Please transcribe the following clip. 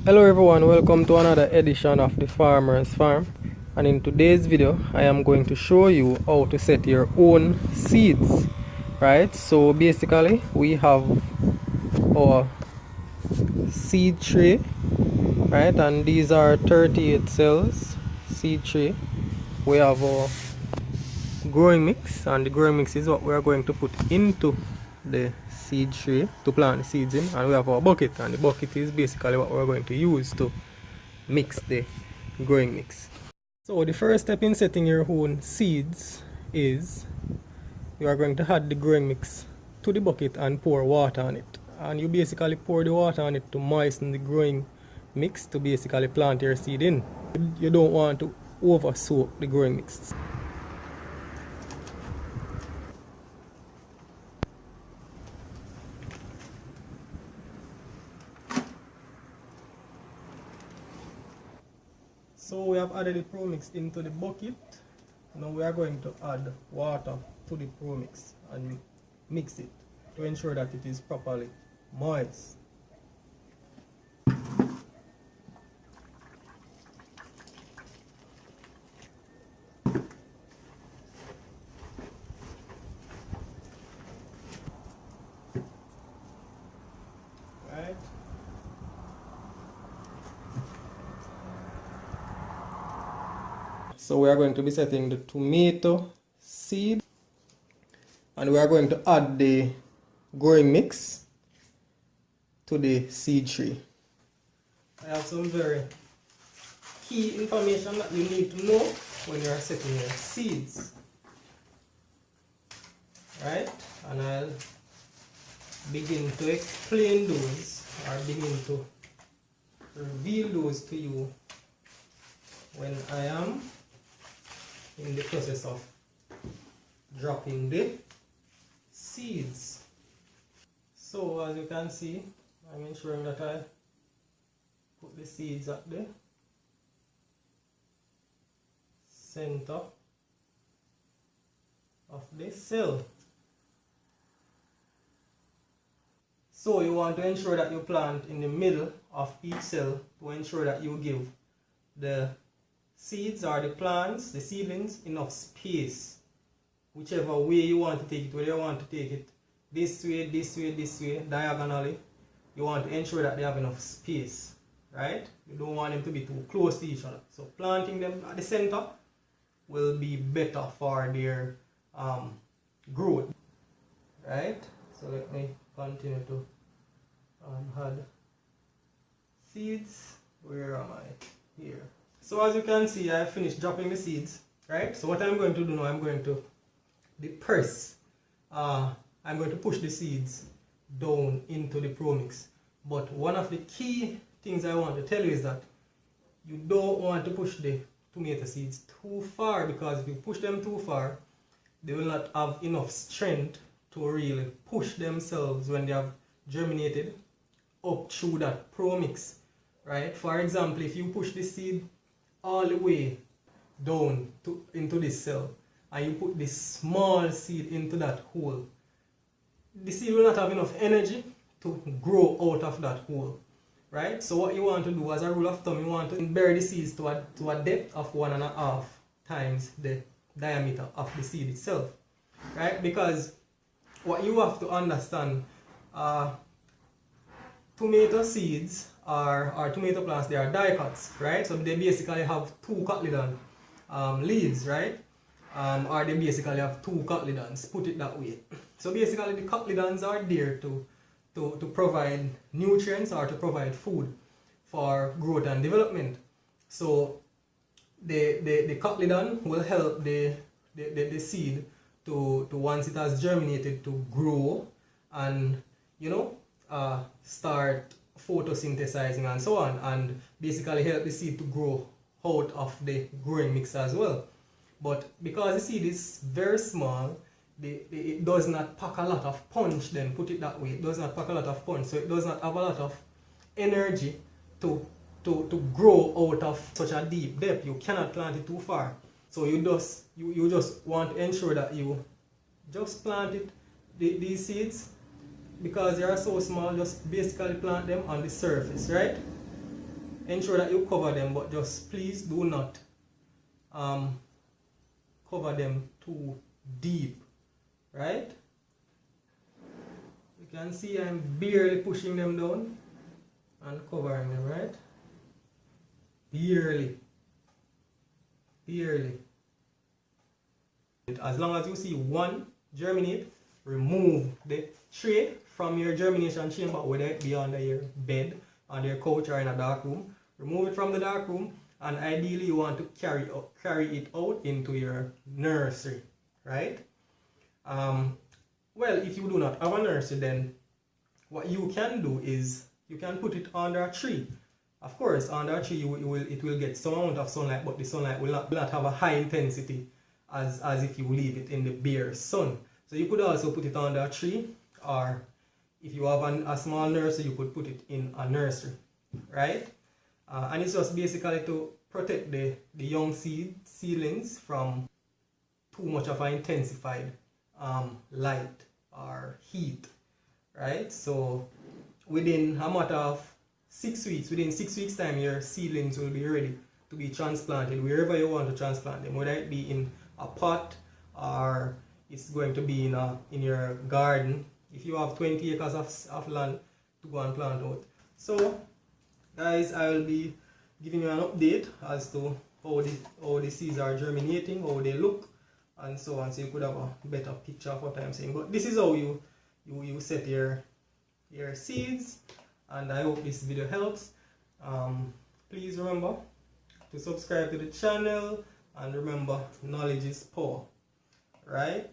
Hello everyone, welcome to another edition of the Farmer's Farm, and in today's video I am going to show you how to set your own seeds. Right, so basically we have our seed tray, right, and these are 38 cells seed tray. We have our growing mix, and the growing mix is what we are going to put into the seed tray to plant the seeds in, and we have our bucket, and the bucket is basically what we're going to use to mix the growing mix. So the first step in setting your own seeds is you are going to add the growing mix to the bucket and pour water on it, and you basically pour the water on it to moisten the growing mix to basically plant your seed in. You don't want to over soak the growing mix. So we have added the pro mix into the bucket. Now we are going to add water to the pro mix and mix it to ensure that it is properly moist. Right? So we are going to be setting the tomato seed, and we are going to add the growing mix to the seed tray. I have some very key information that you need to know when you are setting your seeds. Right? And I'll begin to explain those, or begin to reveal those to you when I am in the process of dropping the seeds. So as you can see, I'm ensuring that I put the seeds at the center of the cell. So you want to ensure that you plant in the middle of each cell to ensure that you give the seeds or the plants, the seedlings, enough space. Whichever way you want to take it, whether you want to take it this way, this way, this way, diagonally, you want to ensure that they have enough space, right? You don't want them to be too close to each other. So planting them at the center will be better for their growth, right? So let me continue to add seeds. Where am I? Here. So as you can see, I finished dropping the seeds, right? So what I'm going to do now, I'm going to press. I'm going to push the seeds down into the pro mix. But one of the key things I want to tell you is that you don't want to push the tomato seeds too far, because if you push them too far, they will not have enough strength to really push themselves when they have germinated up through that pro mix, right? For example, if you push the seed all the way down into this cell and you put this small seed into that hole, the seed will not have enough energy to grow out of that hole, right? So what you want to do, as a rule of thumb, you want to bury the seeds to a depth of 1.5 times the diameter of the seed itself, right? Because what you have to understand, tomato seeds or tomato plants, they are dicots, right? So they basically have two cotyledon leaves, right? Or they basically have two cotyledons, put it that way. So basically the cotyledons are there to provide nutrients or to provide food for growth and development. So the cotyledon will help the seed to once it has germinated, to grow and, you know, start photosynthesizing and so on, and basically help the seed to grow out of the growing mix as well. But because the seed is very small, it does not pack a lot of punch, then put it that way. It does not pack a lot of punch, so it does not have a lot of energy to grow out of such a deep depth. You cannot plant it too far. So you just want to ensure that you just plant it, these seeds, because they are so small, just basically plant them on the surface, right? ensure that you cover them, but just please do not cover them too deep, right? You can see I'm barely pushing them down and covering them, right? Barely. As long as you see one germinate, remove the tray from your germination chamber, whether it be under your bed, on your couch, or in a dark room. Remove it from the dark room, and ideally you want to carry it out into your nursery, right? Well, if you do not have a nursery, then what you can do is you can put it under a tree. Of course, under a tree it will get some amount of sunlight, but the sunlight will not have a high intensity as if you leave it in the bare sun. So you could also put it under a tree, or if you have a small nursery, you could put it in a nursery, right? And it's just basically to protect the young seedlings from too much of an intensified light or heat, right? So within a matter of 6 weeks, within 6 weeks time, your seedlings will be ready to be transplanted wherever you want to transplant them, whether it be in a pot or it's going to be in your garden if you have 20 acres of land to go and plant out. So guys, I will be giving you an update as to how the seeds are germinating, how they look, and so on, so you could have a better picture of what I'm saying. But this is how you set your seeds, and I hope this video helps. Please remember to subscribe to the channel, and remember, knowledge is power, right?